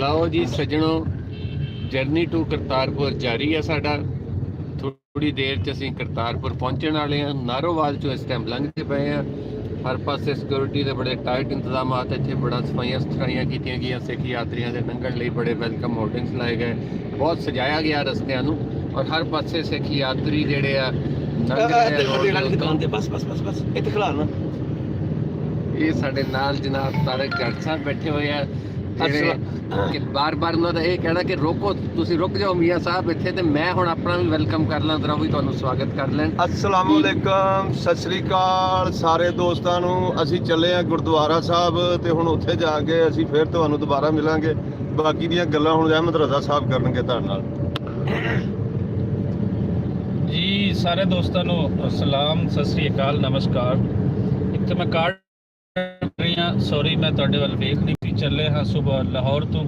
ਲਓ ਜੀ ਸੱਜਣੋ, ਜਰਨੀ ਟੂ ਕਰਤਾਰਪੁਰ ਜਾਰੀ ਹੈ ਸਾਡਾ। ਥੋੜੀ ਦੇਰ ਚ ਅਸੀਂ ਕਰਤਾਰਪੁਰ ਪਹੁੰਚਣ ਵਾਲੇ ਹਾਂ। ਨਾਰੋਵਾਲ ਚੋਂ ਇਸ ਟਾਈਮ ਲੰਘਦੇ ਪਏ ਹਾਂ। ਹਰ ਪਾਸੇ ਸਿਕਿਉਰਿਟੀ ਦੇ ਬੜੇ ਟਾਈਟ ਇੰਤਜ਼ਾਮਾਤ। ਇੱਥੇ ਬੜਾ ਸਫਾਈਆਂ ਕੀਤੀਆਂ ਗਈਆਂ। ਸਿੱਖ ਯਾਤਰੀਆਂ ਦੇ ਲੰਘਣ ਲਈ ਬੜੇ ਵੈਲਕਮ ਹੋਰਡਿੰਗਸ ਲਾਏ ਗਏ। ਬਹੁਤ ਸਜਾਇਆ ਗਿਆ ਰਸਤਿਆਂ ਨੂੰ, ਔਰ ਹਰ ਪਾਸੇ ਸਿੱਖ ਯਾਤਰੀ ਜਿਹੜੇ ਆ ਇੱਥੇ ਖਿਲਾਰਨਾ। ਇਹ ਸਾਡੇ ਨਾਲ ਜਨਾਬ ਤਾਰਕ ਜੱਟ ਸਾਹਿਬ ਬੈਠੇ ਹੋਏ ਆ, ਜਿਹੜੇ ਕਿ ਬਾਰ-ਬਾਰ ਉਹਨਾਂ ਦਾ ਇਹ ਕਹਿਣਾ ਕਿ ਰੋਕੋ, ਤੁਸੀਂ ਰੁਕ ਜਾਓ ਮੀਆਂ ਸਾਹਿਬ ਇੱਥੇ। ਤੇ ਮੈਂ ਹੁਣ ਆਪਣਾ ਵੀ ਵੈਲਕਮ ਕਰ ਲਾਂ, ਤਰ੍ਹਾਂ ਵੀ ਤੁਹਾਨੂੰ ਸਵਾਗਤ ਕਰ ਲੈਣ। ਅਸਲਾਮ ਵਾਲੇਕਮ, ਸਤਿ ਸ੍ਰੀ ਅਕਾਲ ਸਾਰੇ ਦੋਸਤਾਂ ਨੂੰ। ਅਸੀਂ ਚੱਲੇ ਆ ਗੁਰਦੁਆਰਾ ਸਾਹਿਬ ਤੇ ਹੁਣ ਉੱਥੇ ਜਾ ਕੇ ਅਸੀਂ ਫਿਰ ਤੁਹਾਨੂੰ ਦੁਬਾਰਾ ਮਿਲਾਂਗੇ। ਬਾਕੀ ਦੀਆਂ ਗੱਲਾਂ ਹੁਣ ਅਹਿਮਦ ਰਜ਼ਾ ਸਾਹਿਬ ਕਰਨਗੇ ਤੁਹਾਡੇ ਨਾਲ। ਜੀ ਸਾਰੇ ਦੋਸਤਾਂ ਨੂੰ ਸਲਾਮ, ਸਤਿ ਸ੍ਰੀ ਅਕਾਲ, ਨਮਸਕਾਰ। ਇੱਕ ਤਾਂ ਮੈਂ ਕਾਰਡ ਸੌਰੀ ਮੈਂ ਤੁਹਾਡੇ ਵੱਲ ਵੇਖ ਨਹੀਂ ਸੀ। ਚੱਲੇ ਹਾਂ ਸੁਬਾਹ ਲਾਹੌਰ ਤੋਂ,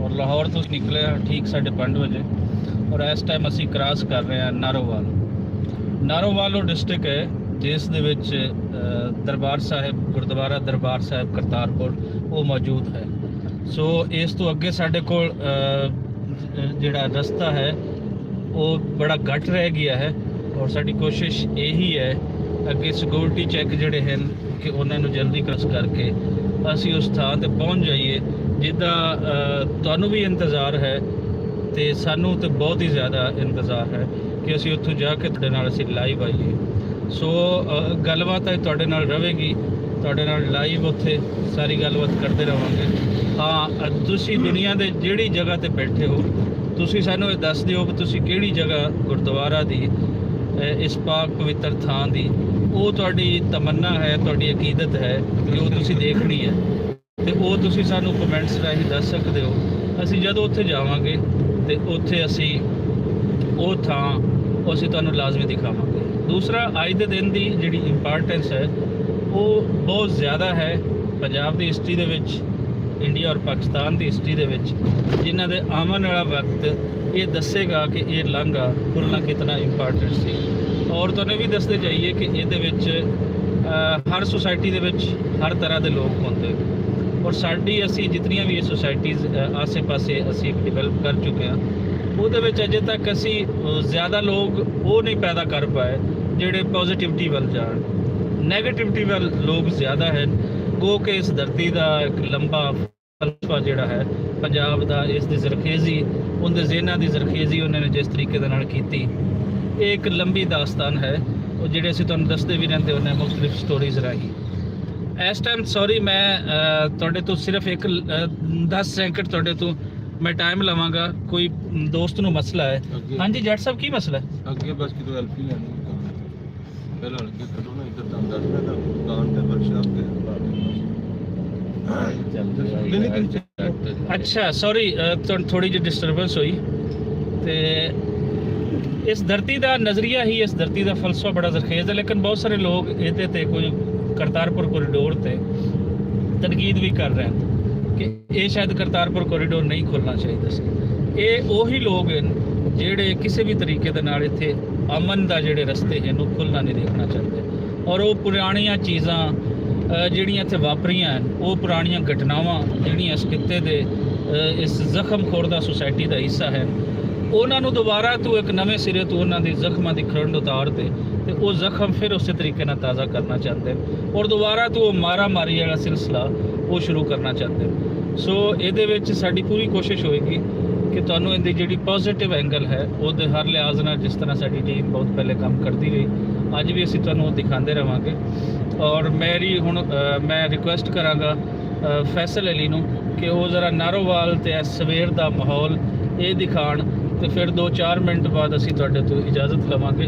ਔਰ ਲਾਹੌਰ ਤੋਂ ਨਿਕਲੇ ਹਾਂ ਠੀਕ 5:30 ਵਜੇ, ਔਰ ਇਸ ਟਾਈਮ ਅਸੀਂ ਕ੍ਰਾਸ ਕਰ ਰਹੇ ਹਾਂ ਨਾਰੋਵਾਲ। ਨਾਰੋਵਾਲ ਉਹ ਡਿਸਟ੍ਰਿਕਟ ਹੈ ਜਿਸ ਦੇ ਵਿੱਚ ਦਰਬਾਰ ਸਾਹਿਬ, ਗੁਰਦੁਆਰਾ ਦਰਬਾਰ ਸਾਹਿਬ ਕਰਤਾਰਪੁਰ ਉਹ ਮੌਜੂਦ ਹੈ। ਸੋ ਇਸ ਤੋਂ ਅੱਗੇ ਸਾਡੇ ਕੋਲ ਜਿਹੜਾ ਰਸਤਾ ਹੈ ਉਹ ਬੜਾ ਘੱਟ ਰਹਿ ਗਿਆ ਹੈ, ਔਰ ਸਾਡੀ ਕੋਸ਼ਿਸ਼ ਇਹੀ ਹੈ ਅੱਗੇ ਸਿਕਿਉਰਿਟੀ ਚੈੱਕ ਜਿਹੜੇ ਹਨ ਕਿ ਉਹਨਾਂ ਨੂੰ ਜਲਦੀ ਕ੍ਰਾਸ ਕਰਕੇ ਅਸੀਂ ਉਸ ਥਾਂ ਤੇ ਪਹੁੰਚ ਜਾਈਏ ਜਿੱਦਾਂ ਤੁਹਾਨੂੰ ਵੀ ਇੰਤਜ਼ਾਰ ਹੈ ਤੇ ਸਾਨੂੰ ਤਾਂ ਬਹੁਤ ਹੀ ਜ਼ਿਆਦਾ ਇੰਤਜ਼ਾਰ ਹੈ ਕਿ ਅਸੀਂ ਉੱਥੋਂ ਜਾ ਕੇ ਤੁਹਾਡੇ ਨਾਲ ਅਸੀਂ ਲਾਈਵ ਆਈਏ। ਸੋ ਗੱਲਬਾਤ ਹੈ ਤੁਹਾਡੇ ਨਾਲ ਰਹੇਗੀ, ਤੁਹਾਡੇ ਨਾਲ ਲਾਈਵ ਉੱਥੇ ਸਾਰੀ ਗੱਲਬਾਤ ਕਰਦੇ ਰਹਾਂਗੇ। ਹਾਂ, ਤੁਸੀਂ ਦੁਨੀਆ ਦੇ ਜਿਹੜੀ ਜਗ੍ਹਾ ਤੇ ਬੈਠੇ ਹੋ ਤੁਸੀਂ ਸਾਨੂੰ ਇਹ ਦੱਸ ਦਿਓ ਕਿ ਤੁਸੀਂ ਕਿਹੜੀ ਜਗ੍ਹਾ ਗੁਰਦੁਆਰਾ ਦੀ, ਇਸ ਪਾਕ ਪਵਿੱਤਰ ਥਾਂ ਦੀ ਉਹ ਤੁਹਾਡੀ ਤਮੰਨਾ ਹੈ, ਤੁਹਾਡੀ ਅਕੀਦਤ ਹੈ ਕਿ ਉਹ ਤੁਸੀਂ ਦੇਖਣੀ ਹੈ, ਤੇ ਉਹ ਤੁਸੀਂ ਸਾਨੂੰ ਕਮੈਂਟਸ ਰਾਹੀਂ ਦੱਸ ਸਕਦੇ ਹੋ। ਅਸੀਂ ਜਦੋਂ ਉੱਥੇ ਜਾਵਾਂਗੇ ਤੇ ਉੱਥੇ ਅਸੀਂ ਉਹ ਥਾਂ ਅਸੀਂ ਤੁਹਾਨੂੰ ਲਾਜ਼ਮੀ ਦਿਖਾਵਾਂਗੇ। ਦੂਸਰਾ, ਅੱਜ ਦੇ ਦਿਨ ਦੀ ਜਿਹੜੀ ਇੰਪੋਰਟੈਂਸ ਹੈ ਉਹ ਬਹੁਤ ਜ਼ਿਆਦਾ ਹੈ ਪੰਜਾਬ ਦੀ ਹਿਸਟਰੀ ਦੇ ਵਿੱਚ, ਇੰਡੀਆ ਔਰ ਪਾਕਿਸਤਾਨ ਦੀ ਹਿਸਟਰੀ ਦੇ ਵਿੱਚ। ਜਿਨ੍ਹਾਂ ਦੇ ਆਉਣ ਵਾਲਾ ਵਕਤ ਇਹ ਦੱਸੇਗਾ ਕਿ ਇਹ ਲਾਂਘਾ ਖੁੱਲ੍ਹਣਾ ਕਿਤਨਾ ਇੰਪੋਰਟੈਂਟ ਸੀ। ਔਰ ਤੁਹਾਨੂੰ ਵੀ ਦੱਸਦੇ ਜਾਈਏ ਕਿ ਇਹਦੇ ਵਿੱਚ ਹਰ ਸੁਸਾਇਟੀ ਦੇ ਵਿੱਚ ਹਰ ਤਰ੍ਹਾਂ ਦੇ ਲੋਕ ਹੁੰਦੇ, ਔਰ ਸਾਡੀ ਅਸੀਂ ਜਿਤਨੀਆਂ ਵੀ ਇਹ ਸੁਸਾਇਟੀਜ਼ ਆਸੇ ਪਾਸੇ ਅਸੀਂ ਡਿਵੈਲਪ ਕਰ ਚੁੱਕੇ ਹਾਂ ਉਹਦੇ ਵਿੱਚ ਅਜੇ ਤੱਕ ਅਸੀਂ ਜ਼ਿਆਦਾ ਲੋਕ ਉਹ ਨਹੀਂ ਪੈਦਾ ਕਰ ਪਾਏ ਜਿਹੜੇ ਪੋਜ਼ੀਟਿਵਿਟੀ ਵੱਲ ਜਾਣ। ਨੈਗੇਟਿਵਿਟੀ ਵੱਲ ਲੋਕ ਜ਼ਿਆਦਾ ਹਨ। ਗੋ ਕਿ ਇਸ ਧਰਤੀ ਦਾ ਇੱਕ ਲੰਬਾ ਫਲਸਫਾ ਜਿਹੜਾ ਹੈ ਪੰਜਾਬ ਦਾ, ਇਸ ਦੀ ਜ਼ਰਖੇਜ਼ੀ, ਉਹਦੇ ਜ਼ਿਹਨਾਂ ਦੀ ਜ਼ਰਖੇਜ਼ੀ ਉਹਨਾਂ ਨੇ ਜਿਸ ਤਰੀਕੇ ਦੇ ਨਾਲ ਕੀਤੀ, ਇਹ ਇੱਕ ਲੰਬੀ ਦਾਸਤਾਨ ਹੈ ਉਹ ਜਿਹੜੇ ਅਸੀਂ ਤੁਹਾਨੂੰ ਦੱਸਦੇ ਵੀ ਰਹਿੰਦੇ ਹੁੰਦੇ ਮੁਖਤਲਿਫ ਸਟੋਰੀਜ਼ ਰਾਹੀਂ। ਇਸ ਟਾਈਮ ਸੌਰੀ ਮੈਂ ਤੁਹਾਡੇ ਤੋਂ ਸਿਰਫ ਇੱਕ 10 ਸੈਕਿੰਡ ਤੁਹਾਡੇ ਤੋਂ ਮੈਂ ਟਾਈਮ ਲਵਾਂਗਾ। ਕੋਈ ਦੋਸਤ ਨੂੰ ਮਸਲਾ ਹੈ। ਹਾਂਜੀ ਜੱਟ ਸਾਹਿਬ, ਕੀ ਮਸਲਾ ਹੈ? ਅੱਗੇ ਬਸ ਕਿਦੋਂ ਹੈਲਪ ਹੀ ਲੈਣੀ ਪਹਿਲਾਂ ਅੱਗੇ ਕੱਢੋ ਨਾ, ਇੱਧਰ ਤੁਹਾਨੂੰ ਦੱਸਣਾ ਤਾਂ ਦੁਕਾਨ ਤੇ ਵਰਕਸ਼ਾਪ ਤੇ ਅੱਛਾ ਸੌਰੀ, ਥੋੜੀ ਜਿਹੀ ਡਿਸਟਰਬੈਂਸ ਹੋਈ। ਤੇ ਇਸ ਧਰਤੀ ਦਾ ਨਜ਼ਰੀਆ ਹੀ, ਇਸ ਧਰਤੀ ਦਾ ਫਲਸਫਾ ਬੜਾ ਜ਼ਰਖੇਜ਼ ਹੈ, ਲੇਕਿਨ ਬਹੁਤ ਸਾਰੇ ਲੋਕ ਇਹਦੇ ਤੇ ਕੋਈ ਕਰਤਾਰਪੁਰ ਕੋਰੀਡੋਰ ਤੇ ਤਨਕੀਦ ਵੀ ਕਰ ਰਹੇ ਹਨ ਕਿ ਇਹ ਸ਼ਾਇਦ ਕਰਤਾਰਪੁਰ ਕੋਰੀਡੋਰ ਨਹੀਂ ਖੁੱਲ੍ਹਣਾ ਚਾਹੀਦਾ ਸੀ। ਇਹ ਉਹੀ ਲੋਕ ਹਨ ਜਿਹੜੇ ਕਿਸੇ ਵੀ ਤਰੀਕੇ ਦੇ ਨਾਲ ਇੱਥੇ ਅਮਨ ਦਾ ਜਿਹੜੇ ਰਸਤੇ ਹਨ ਉਹ ਖੁੱਲ੍ਹਣਾ ਨਹੀਂ ਦੇਖਣਾ ਚਾਹੁੰਦੇ, ਔਰ ਉਹ ਪੁਰਾਣੀਆਂ ਚੀਜ਼ਾਂ ਜਿਹੜੀਆਂ ਇੱਥੇ ਵਾਪਰੀਆਂ ਹਨ, ਉਹ ਪੁਰਾਣੀਆਂ ਘਟਨਾਵਾਂ ਜਿਹੜੀਆਂ ਇਸ ਖਿੱਤੇ ਦੇ ਇਸ ਜ਼ਖਮ ਖੋਰਦਾ ਸੁਸਾਇਟੀ ਦਾ ਹਿੱਸਾ ਹੈ, ਉਹਨਾਂ ਨੂੰ ਦੁਬਾਰਾ ਤੋਂ ਇੱਕ ਨਵੇਂ ਸਿਰੇ ਤੋਂ ਉਹਨਾਂ ਦੀ ਜ਼ਖਮਾਂ ਦੀ ਖਰੰਡ ਉਤਾਰ ਦੇ ਤੇ ਉਹ ਜ਼ਖਮ ਫਿਰ ਉਸੇ ਤਰੀਕੇ ਨਾਲ ਤਾਜ਼ਾ ਕਰਨਾ ਚਾਹੁੰਦੇ ਔਰ ਦੁਬਾਰਾ ਤੋਂ ਉਹ ਮਾਰਾ ਮਾਰੀ ਵਾਲਾ ਸਿਲਸਿਲਾ ਉਹ ਸ਼ੁਰੂ ਕਰਨਾ ਚਾਹੁੰਦੇ। ਸੋ ਇਹਦੇ ਵਿੱਚ ਸਾਡੀ ਪੂਰੀ ਕੋਸ਼ਿਸ਼ ਹੋਏਗੀ ਕਿ ਤੁਹਾਨੂੰ ਇਹਦੀ ਜਿਹੜੀ ਪੋਜ਼ੀਟਿਵ ਐਂਗਲ ਹੈ ਉਹਦੇ ਹਰ ਲਿਹਾਜ਼ ਨਾਲ, ਜਿਸ ਤਰ੍ਹਾਂ ਸਾਡੀ ਟੀਮ ਬਹੁਤ ਪਹਿਲੇ ਕੰਮ ਕਰਦੀ ਰਹੀ, ਅੱਜ ਵੀ ਅਸੀਂ ਤੁਹਾਨੂੰ ਉਹ ਦਿਖਾਉਂਦੇ ਰਹਾਂਗੇ। ਔਰ ਮੇਰੀ ਹੁਣ ਮੈਂ ਰਿਕੁਐਸਟ ਕਰਾਂਗਾ ਫੈਸਲ ਅਲੀ ਨੂੰ ਕਿ ਉਹ ਜ਼ਰਾ ਨਾਰੋਵਾਲ ਤੇ ਸਵੇਰ ਦਾ ਮਾਹੌਲ ਇਹ ਦਿਖਾਣ, ਤੇ ਫਿਰ 2-4 ਮਿੰਟ ਬਾਅਦ ਅਸੀਂ ਤੁਹਾਡੇ ਤੋਂ ਇਜਾਜ਼ਤ ਲਵਾਂਗੇ।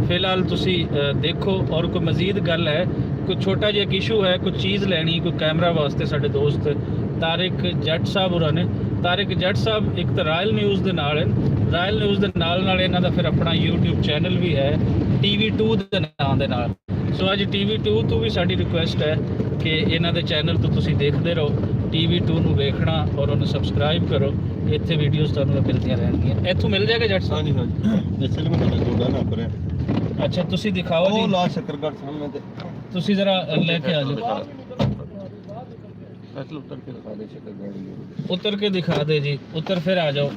ਫਿਲਹਾਲ ਤੁਸੀਂ ਦੇਖੋ। ਔਰ ਕੋਈ ਮਜ਼ੀਦ ਗੱਲ ਹੈ, ਕੋਈ ਛੋਟਾ ਜਿਹਾ ਇਸ਼ੂ ਹੈ, ਕੋਈ ਚੀਜ਼ ਲੈਣੀ, ਕੋਈ ਕੈਮਰਾ ਵਾਸਤੇ, ਸਾਡੇ ਦੋਸਤ ਤਾਰਿਕ ਜੱਟ ਸਾਹਿਬ ਹੋਰਾਂ ਨੇ। ਤਾਰਿਕ ਜੱਟ ਸਾਹਿਬ ਇੱਕ ਤਾਂ ਰਾਇਲ ਨਿਊਜ਼ ਦੇ ਨਾਲ ਹਨ, ਰਾਇਲ ਨਿਊਜ਼ ਦੇ ਨਾਲ ਇਹਨਾਂ ਦਾ ਫਿਰ ਆਪਣਾ YouTube ਚੈਨਲ ਵੀ ਹੈ TV2 ਦੇ ਨਾਂ ਦੇ ਨਾਲ। ਸੋ ਅੱਜ TV2 ਤੋਂ ਵੀ ਸਾਡੀ ਰਿਕੁਐਸਟ ਹੈ ਕਿ ਇਹਨਾਂ ਦੇ ਚੈਨਲ ਤੋਂ ਤੁਸੀਂ ਦੇਖਦੇ ਰਹੋ, TV2 ਨੂੰ ਵੇਖਣਾ ਔਰ ਉਹਨੂੰ ਸਬਸਕ੍ਰਾਈਬ ਕਰੋ। ਇੱਥੇ ਵੀਡੀਓਜ਼ ਤੁਹਾਨੂੰ ਮਿਲਦੀਆਂ ਰਹਿਣਗੀਆਂ। ਇੱਥੋਂ ਮਿਲ ਜਾਏਗਾ ਜੱਟ ਸਾਹਿਬ? ਹਾਂਜੀ ਹਾਂਜੀ, ਇਸੇ ਲਈ ਮੈਂ ਤੁਹਾਡਾ ਜੋੜਾ ਨਾ ਕਰਿਆ। ਅੱਛਾ ਤੁਸੀਂ ਦਿਖਾਓ ਜੀ, ਉਹ ਲਾ ਸ਼ੱਕਰਗੜ੍ਹ ਸਾਹਮਣੇ ਤੇ ਤੁਸੀਂ ਜ਼ਰਾ ਲੈ ਕੇ ਆ ਜਾਓ। फैसल उतर के दिखा दे शक्ल गाड़ी उतर के दिखा दे जी, उतर फिर आ जाओ।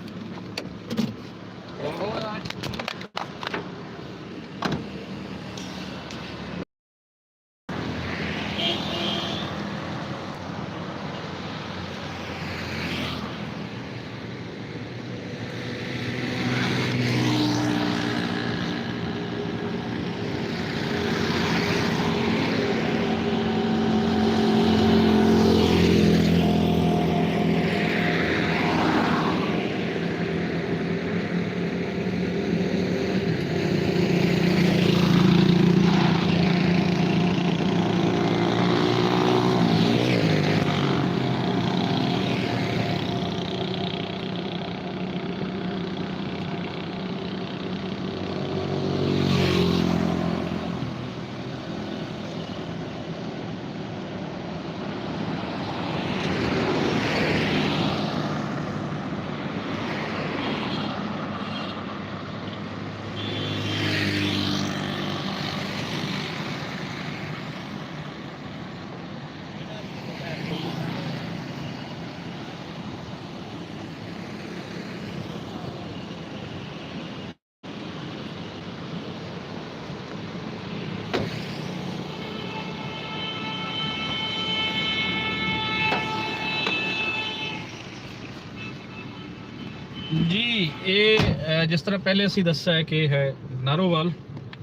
ਜੀ ਇਹ ਜਿਸ ਤਰ੍ਹਾਂ ਪਹਿਲੇ ਅਸੀਂ ਦੱਸਿਆ ਹੈ ਕਿ ਹੈ ਨਾਰੋਵਾਲ,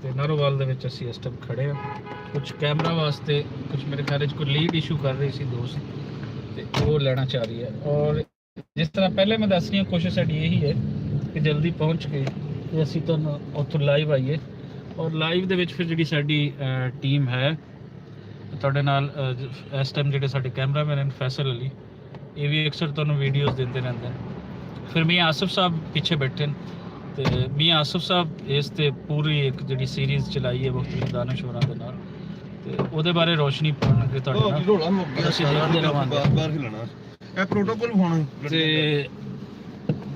ਤੇ ਨਾਰੋਵਾਲ ਦੇ ਵਿੱਚ ਅਸੀਂ ਇਸ ਟਾਈਮ ਖੜੇ ਹਾਂ ਕੁਝ ਕੈਮਰਾ ਵਾਸਤੇ, ਕੁਝ ਮੇਰੇ ਖਿਆਲ 'ਚ ਕੋਈ ਲੀਡ ਇਸ਼ੂ ਕਰ ਰਹੀ ਸੀ ਦੋਸਤ, ਤੇ ਉਹ ਲੈਣਾ ਚਾਹ ਰਹੀ ਹੈ। ਔਰ ਜਿਸ ਤਰ੍ਹਾਂ ਪਹਿਲੇ ਮੈਂ ਦੱਸ ਰਹੀ ਹਾਂ, ਕੋਸ਼ਿਸ਼ ਸਾਡੀ ਇਹੀ ਹੈ ਕਿ ਜਲਦੀ ਪਹੁੰਚ ਕੇ ਤੇ ਅਸੀਂ ਤੁਹਾਨੂੰ ਉੱਥੋਂ ਲਾਈਵ ਆਈਏ, ਔਰ ਲਾਈਵ ਦੇ ਵਿੱਚ ਫਿਰ ਜਿਹੜੀ ਸਾਡੀ ਟੀਮ ਹੈ ਤੁਹਾਡੇ ਨਾਲ ਇਸ ਟਾਈਮ ਜਿਹੜੇ ਸਾਡੇ ਕੈਮਰਾਮੈਨ ਹਨ ਫੈਸਲ ਅਲੀ, ਇਹ ਵੀ ਅਕਸਰ ਤੁਹਾਨੂੰ ਵੀਡੀਓਜ਼ ਦਿੰਦੇ ਰਹਿੰਦੇ ਨੇ। ਫਿਰ ਮੀਆਂ ਆਸਿਫ ਸਾਹਿਬ ਪਿੱਛੇ ਬੈਠੇ ਨੇ, ਤੇ ਮੀਆਂ ਆਸਿਫ ਸਾਹਿਬ ਇਸ ਤੇ ਪੂਰੀ ਇੱਕ ਜਿਹੜੀ ਸੀਰੀਜ਼ ਚਲਾਈ ਹੈ ਮੁਖਤਲਿਫ ਦਾਨਸ਼ਵਰਾਂ ਦੇ ਨਾਲ, ਤੇ ਉਹਦੇ ਬਾਰੇ ਰੋਸ਼ਨੀ ਪਾਉਣਗੇ ਤੁਹਾਡੇ ਨਾਲ। ਅਸੀਂ ਦੇਖਦੇ ਰਹਾਂਗੇ। ਬਾਰ-ਬਾਰ ਹਿਲਣਾ ਇਹ ਪ੍ਰੋਟੋਕਾਲ ਹੋਣਾ। ਤੇ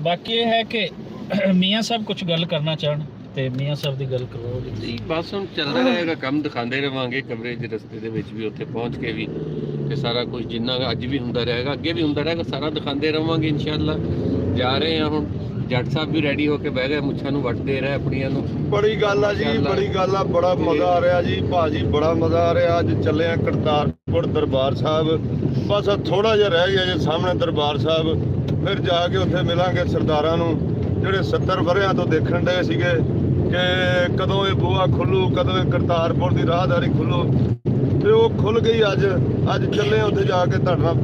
ਬਾਕੀ ਇਹ ਹੈ ਕਿ ਮੀਆਂ ਸਾਹਿਬ ਕੁਝ ਗੱਲ ਕਰਨਾ ਚਾਹਣ ਤੇ ਮੀਆਂ ਸਾਹਿਬ ਦੀ ਗੱਲ ਕਰਵਾਓ ਜੀ। ਬਸ ਹੁਣ ਚੱਲਦਾ ਰਹੇਗਾ ਕੰਮ, ਦਿਖਾਉਂਦੇ ਰਵਾਂਗੇ ਕਵਰੇਜ ਰਸਤੇ ਦੇ ਵਿੱਚ ਵੀ, ਉੱਥੇ ਪਹੁੰਚ ਕੇ ਵੀ, ਤੇ ਸਾਰਾ ਕੁਝ ਜਿੰਨਾ ਅੱਜ ਵੀ ਹੁੰਦਾ ਰਹੇਗਾ ਅੱਗੇ ਵੀ ਹੁੰਦਾ ਰਹੇਗਾ, ਸਾਰਾ ਦਿਖਾਉਂਦੇ ਰਵਾਂਗੇ ਇਨਸ਼ਾਅੱਲਾ। ਜਾ ਰਹੇ ਹਾਂ ਹੁਣ, ਜੱਟ ਸਾਹਿਬ ਵੀ ਰੈਡੀ ਹੋ ਕੇ ਬਹਿ ਗਏ, ਮੁੱਛਾਂ ਨੂੰ ਵੱਟ ਦੇ ਰਹੇ ਆਪਣੀਆਂ ਨੂੰ। ਬੜੀ ਗੱਲ ਆ ਜੀ, ਬੜੀ ਗੱਲ ਆ, ਬੜਾ ਮਜ਼ਾ ਆ ਰਿਹਾ ਜੀ ਭਾਜੀ, ਬੜਾ ਮਜ਼ਾ ਆ ਰਿਹਾ। ਅੱਜ ਚੱਲੇ ਆ ਕਰਤਾਰਪੁਰ ਦਰਬਾਰ ਸਾਹਿਬ, ਬਸ ਥੋੜਾ ਜਿਹਾ ਰਹਿ ਗਿਆ ਜੀ ਸਾਹਮਣੇ ਦਰਬਾਰ ਸਾਹਿਬ। ਫਿਰ ਜਾ ਕੇ ਉੱਥੇ ਮਿਲਾਂਗੇ ਸਰਦਾਰਾਂ ਨੂੰ ਜਿਹੜੇ 70 ਵਰ੍ਹਿਆਂ ਤੋਂ ਦੇਖਣ ਡਏ ਸੀਗੇ ਕਿ ਕਦੋਂ ਇਹ ਬੂਹਾ ਖੁੱਲੂ, ਕਦੋਂ ਇਹ ਕਰਤਾਰਪੁਰ ਦੀ ਰਾਹਦਾਰੀ ਖੁੱਲੂ, ਤੇ ਉਹ ਖੁੱਲ ਗਈ ਅੱਜ। ਅੱਜ ਚੱਲੇ ਉੱਥੇ ਜਾ ਕੇ ਤੁਹਾਡੇ ਨਾਲ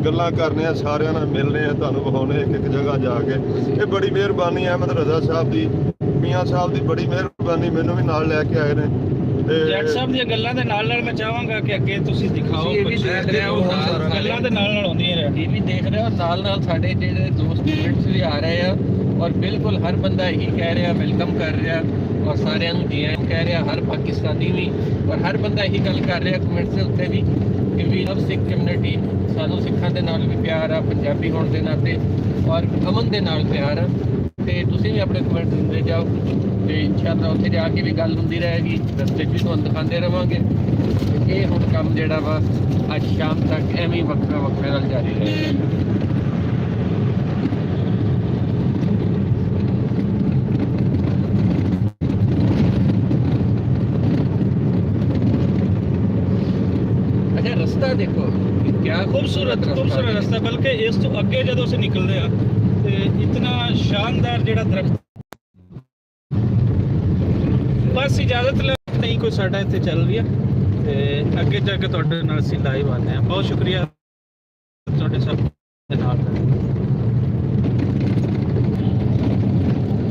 ਗੱਲਾਂ ਕਰਨੇ ਆ, ਸਾਰਿਆਂ ਨਾਲ ਮਿਲਨੇ ਆ, ਤੁਹਾਨੂੰ ਵਿਖਾਉਣੇ ਇੱਕ ਜਗ੍ਹਾ ਜਾ ਕੇ। ਇਹ ਬੜੀ ਮਿਹਰਬਾਨੀ ਅਹਿਮਦ ਰਜ਼ਾ ਸਾਹਿਬ ਦੀ, ਮੀਆਂ ਸਾਹਿਬ ਦੀ ਬੜੀ ਮਿਹਰਬਾਨੀ, ਮੈਨੂੰ ਵੀ ਨਾਲ ਲੈ ਕੇ ਆਏ ਨੇ। ਤੇ ਜੱਟ ਸਾਹਿਬ ਦੀਆਂ ਗੱਲਾਂ ਦੇ ਨਾਲ ਨਾਲ ਮੈਂ ਚਾਹਾਂਗਾ ਕਿ ਅੱਗੇ ਤੁਸੀਂ ਦਿਖਾਓ ਇਹ ਵੀ ਕੁਝ ਦੇਖ ਰਹੇ ਹੋ, ਗੱਲਾਂ ਦੇ ਨਾਲ ਨਾਲ ਆਉਂਦੀਆਂ ਰਹਿ। ਇਹ ਵੀ ਦੇਖ ਰਹੇ ਹੋ, ਨਾਲ ਨਾਲ ਸਾਡੇ ਜਿਹੜੇ ਦੋਸਤ ਸਟੂਡੈਂਟਸ ਵੀ ਆ ਰਹੇ ਆ, ਔਰ ਬਿਲਕੁਲ ਹਰ ਬੰਦਾ ਇਹੀ ਕਹਿ ਰਿਹਾ, ਵੈਲਕਮ ਕਰ ਰਿਹਾ, ਔਰ ਸਾਰਿਆਂ ਨੂੰ ਜੀ ਆਇਆਂ ਕਹਿ ਰਿਹਾ, ਹਰ ਪਾਕਿਸਤਾਨੀ ਵੀ, ਔਰ ਹਰ ਬੰਦਾ ਇਹੀ ਗੱਲ ਕਰ ਰਿਹਾ ਕਮੈਂਟਸ ਦੇ ਉੱਤੇ ਵੀ ਕਿ ਵੀ ਲਵ ਸਿੱਖ ਕਮਿਊਨਿਟੀ, ਸਾਨੂੰ ਸਿੱਖਾਂ ਦੇ ਨਾਲ ਵੀ ਪਿਆਰ ਆ, ਪੰਜਾਬੀ ਹੋਣ ਦੇ ਨਾਤੇ, ਔਰ ਅਮਨ ਦੇ ਨਾਲ ਪਿਆਰ ਆ। ਤੇ ਤੁਸੀਂ ਵੀ ਆਪਣੇ ਕਮੈਂਟ ਦਿੰਦੇ ਜਾਓ, ਤੇ ਇਨਸ਼ਾਅੱਲਾ ਉੱਥੇ ਜਾ ਕੇ ਵੀ ਗੱਲ ਹੁੰਦੀ ਰਹੇਗੀ, ਰਸਤੇ 'ਚ ਵੀ ਤੁਹਾਨੂੰ ਦਿਖਾਉਂਦੇ ਰਵਾਂਗੇ। ਇਹ ਹੁਣ ਕੰਮ ਜਿਹੜਾ ਵਾ ਅੱਜ ਸ਼ਾਮ ਤੱਕ ਐਵੇਂ ਹੀ ਵਕਫੇ ਨਾਲ ਜਾਰੀ ਰਹੇਗਾ। ਰਸਤਾ ਦੇਖੋ ਕਿਆ ਖੂਬਸੂਰਤ ਰਸਤਾ, ਬਲਕਿ ਇਸ ਤੋਂ ਅੱਗੇ ਜਦੋਂ ਅਸੀਂ ਨਿਕਲਦੇ ਆ ਤੇ ਇਤਨਾ ਸ਼ਾਨਦਾਰ ਜਿਹੜਾ ਦਰਖਤ। ਬਸ ਇਜਾਜ਼ਤ ਲੈ, ਨਹੀਂ ਕੋਈ ਸਾਡਾ ਇੱਥੇ ਚੱਲ ਰਹੀ ਹੈ, ਤੇ ਅੱਗੇ ਜਾ ਕੇ ਤੁਹਾਡੇ ਨਾਲ ਅਸੀਂ ਲਾਈਵ ਆਉਂਦੇ ਹਾਂ। ਬਹੁਤ ਸ਼ੁਕਰੀਆ ਤੁਹਾਡੇ ਸਭ ਦੇ ਨਾਲ।